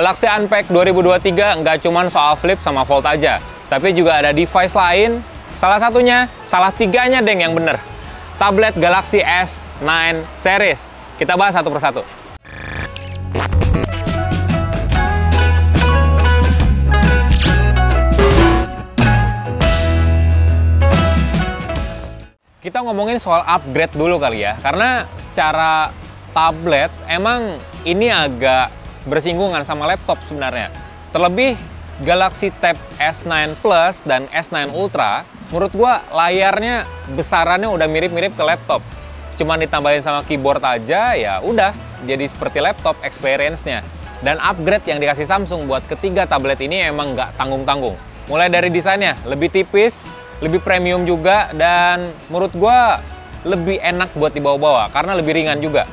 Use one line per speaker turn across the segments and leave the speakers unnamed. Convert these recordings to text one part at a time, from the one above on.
Galaxy Unpacked 2023 nggak cuma soal flip sama fold aja, tapi juga ada device lain. Salah tiganya deng yang bener. Tablet Galaxy S9 series. Kita bahas satu persatu. Kita ngomongin soal upgrade dulu kali ya, karena secara tablet emang ini agak bersinggungan sama laptop sebenarnya. Terlebih Galaxy Tab S9 Plus dan S9 Ultra, menurut gua layarnya besarannya udah mirip-mirip ke laptop. Cuman ditambahin sama keyboard aja, ya udah jadi seperti laptop experience-nya. Dan upgrade yang dikasih Samsung buat ketiga tablet ini emang nggak tanggung-tanggung. Mulai dari desainnya lebih tipis, lebih premium juga, dan menurut gua lebih enak buat dibawa-bawa karena lebih ringan juga.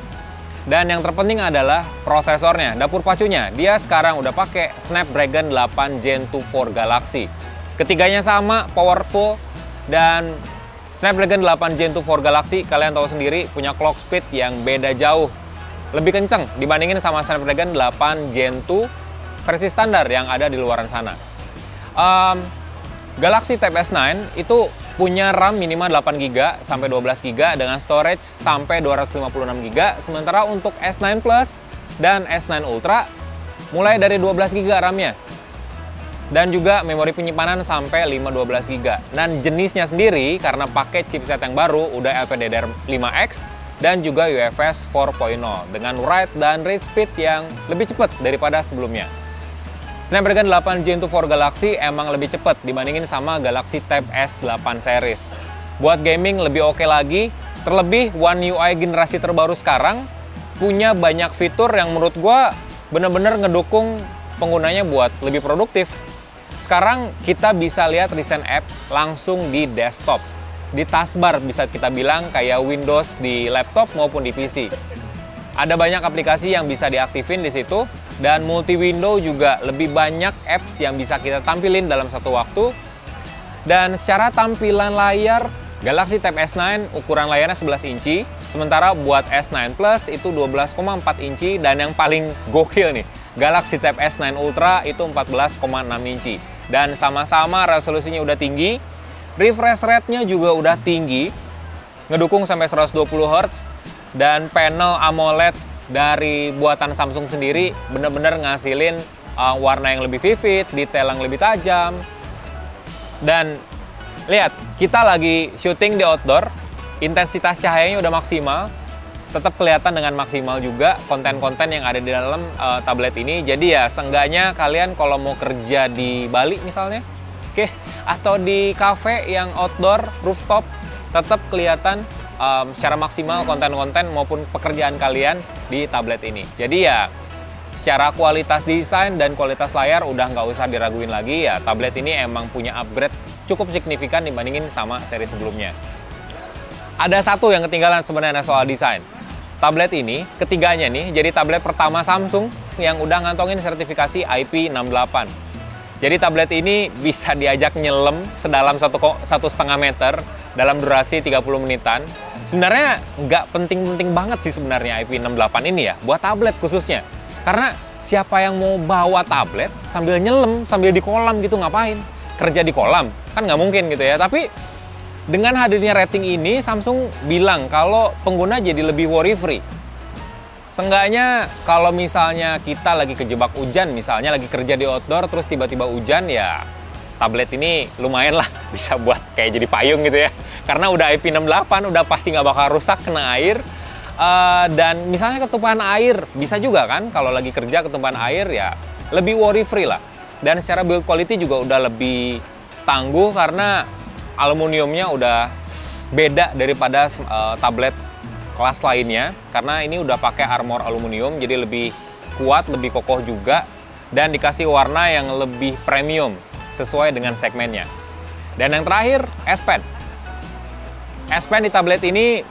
Dan yang terpenting adalah prosesornya, dapur pacunya. Dia sekarang udah pakai Snapdragon 8 Gen 2 for Galaxy. Ketiganya sama, powerful, dan Snapdragon 8 Gen 2 for Galaxy, kalian tahu sendiri, punya clock speed yang beda jauh. Lebih kenceng dibandingin sama Snapdragon 8 Gen 2 versi standar yang ada di luaran sana. Galaxy Tab S9 itu punya RAM minimal 8GB sampai 12GB dengan storage sampai 256GB. Sementara untuk S9 Plus dan S9 Ultra mulai dari 12GB RAM-nya. Dan juga memori penyimpanan sampai 512GB. Dan jenisnya sendiri karena pakai chipset yang baru udah LPDDR5X dan juga UFS 4.0 dengan write dan read speed yang lebih cepat daripada sebelumnya. Snapdragon 8 Gen 2 for Galaxy emang lebih cepat dibandingin sama Galaxy Tab S8 series. Buat gaming lebih oke lagi, terlebih One UI generasi terbaru sekarang punya banyak fitur yang menurut gua bener-bener ngedukung penggunanya buat lebih produktif. Sekarang kita bisa lihat recent apps langsung di desktop. Di taskbar bisa kita bilang kayak Windows di laptop maupun di PC. Ada banyak aplikasi yang bisa diaktifin di situ, dan multi-window juga lebih banyak apps yang bisa kita tampilin dalam satu waktu. Dan secara tampilan layar, Galaxy Tab S9 ukuran layarnya 11 inci, sementara buat S9 Plus itu 12,4 inci, dan yang paling gokil nih, Galaxy Tab S9 Ultra itu 14,6 inci. Dan sama-sama resolusinya udah tinggi, refresh rate-nya juga udah tinggi, ngedukung sampai 120Hz, dan panel AMOLED dari buatan Samsung sendiri bener-bener ngasilin warna yang lebih vivid, detail yang lebih tajam. Dan lihat, kita lagi syuting di outdoor, intensitas cahayanya udah maksimal, tetap kelihatan dengan maksimal juga konten-konten yang ada di dalam tablet ini. Jadi ya seenggaknya kalian kalau mau kerja di Bali misalnya, oke, atau di cafe yang outdoor, rooftop, tetap kelihatan secara maksimal konten-konten maupun pekerjaan kalian di tablet ini. Jadi ya secara kualitas desain dan kualitas layar udah nggak usah diraguin lagi ya. Tablet ini emang punya upgrade cukup signifikan dibandingin sama seri sebelumnya. Ada satu yang ketinggalan sebenarnya soal desain. Tablet ini ketiganya nih jadi tablet pertama Samsung yang udah ngantongin sertifikasi IP68. Jadi tablet ini bisa diajak nyelam sedalam 1,5 meter dalam durasi 30 menitan. Sebenarnya nggak penting-penting banget sih sebenarnya IP68 ini ya, buat tablet khususnya. Karena siapa yang mau bawa tablet sambil nyelam, sambil di kolam gitu ngapain? Kerja di kolam? Kan nggak mungkin gitu ya. Tapi dengan hadirnya rating ini, Samsung bilang kalau pengguna jadi lebih worry-free. Seenggaknya kalau misalnya kita lagi kejebak hujan, misalnya lagi kerja di outdoor terus tiba-tiba hujan, ya tablet ini lumayan lah bisa buat kayak jadi payung gitu ya. Karena udah IP68, udah pasti nggak bakal rusak kena air. Dan misalnya ketumpahan air, bisa juga kan kalau lagi kerja ketumpahan air, ya lebih worry-free lah. Dan secara build quality juga udah lebih tangguh karena aluminiumnya udah beda daripada tablet kelas lainnya, karena ini udah pakai armor aluminium, jadi lebih kuat, lebih kokoh juga, dan dikasih warna yang lebih premium sesuai dengan segmennya. Dan yang terakhir, S Pen. S Pen di tablet ini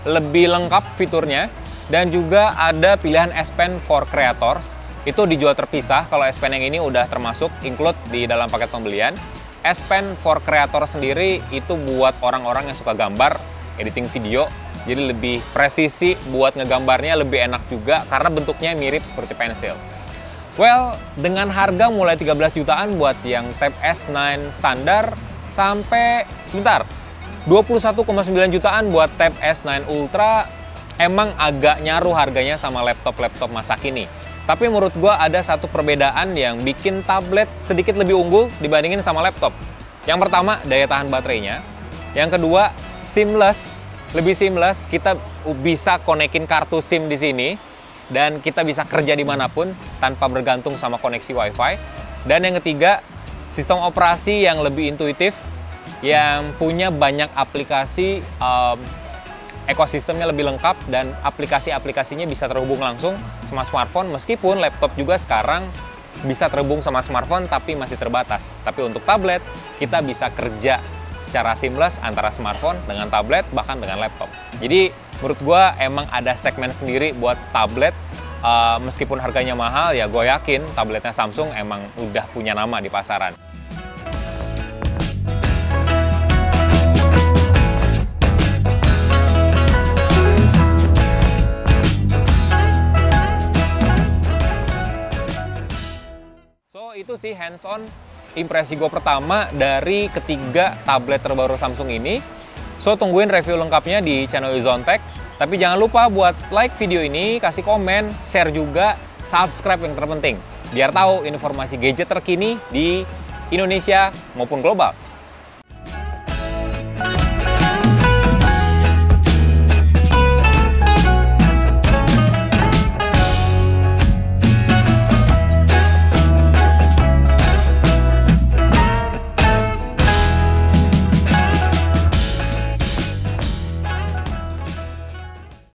lebih lengkap fiturnya, dan juga ada pilihan S Pen for Creators. Itu dijual terpisah, kalau S Pen yang ini udah termasuk include di dalam paket pembelian. S Pen for Creator sendiri itu buat orang-orang yang suka gambar, editing video, jadi lebih presisi buat ngegambarnya, lebih enak juga karena bentuknya mirip seperti pensil. Well, dengan harga mulai 13 jutaan buat yang Tab S9 standar sampai, 21,9 jutaan buat Tab S9 Ultra, emang agak nyaruh harganya sama laptop-laptop masa kini. Tapi menurut gua ada satu perbedaan yang bikin tablet sedikit lebih unggul dibandingin sama laptop. Yang pertama, daya tahan baterainya. Yang kedua, seamless, lebih seamless, kita bisa konekin kartu SIM di sini. Dan kita bisa kerja dimanapun tanpa bergantung sama koneksi Wi-Fi. Dan yang ketiga, sistem operasi yang lebih intuitif, yang punya banyak aplikasi, ekosistemnya lebih lengkap, dan aplikasi-aplikasinya bisa terhubung langsung sama smartphone, meskipun laptop juga sekarang bisa terhubung sama smartphone, tapi masih terbatas. Tapi untuk tablet, kita bisa kerja secara seamless antara smartphone dengan tablet, bahkan dengan laptop. Jadi menurut gue emang ada segmen sendiri buat tablet. Meskipun harganya mahal, ya gue yakin tabletnya Samsung emang udah punya nama di pasaran. So itu sih hands-on impresi gue pertama dari ketiga tablet terbaru Samsung ini. So, tungguin review lengkapnya di channel Yuzontech. Tapi jangan lupa buat like video ini, kasih komen, share juga, subscribe yang terpenting. Biar tahu informasi gadget terkini di Indonesia maupun global.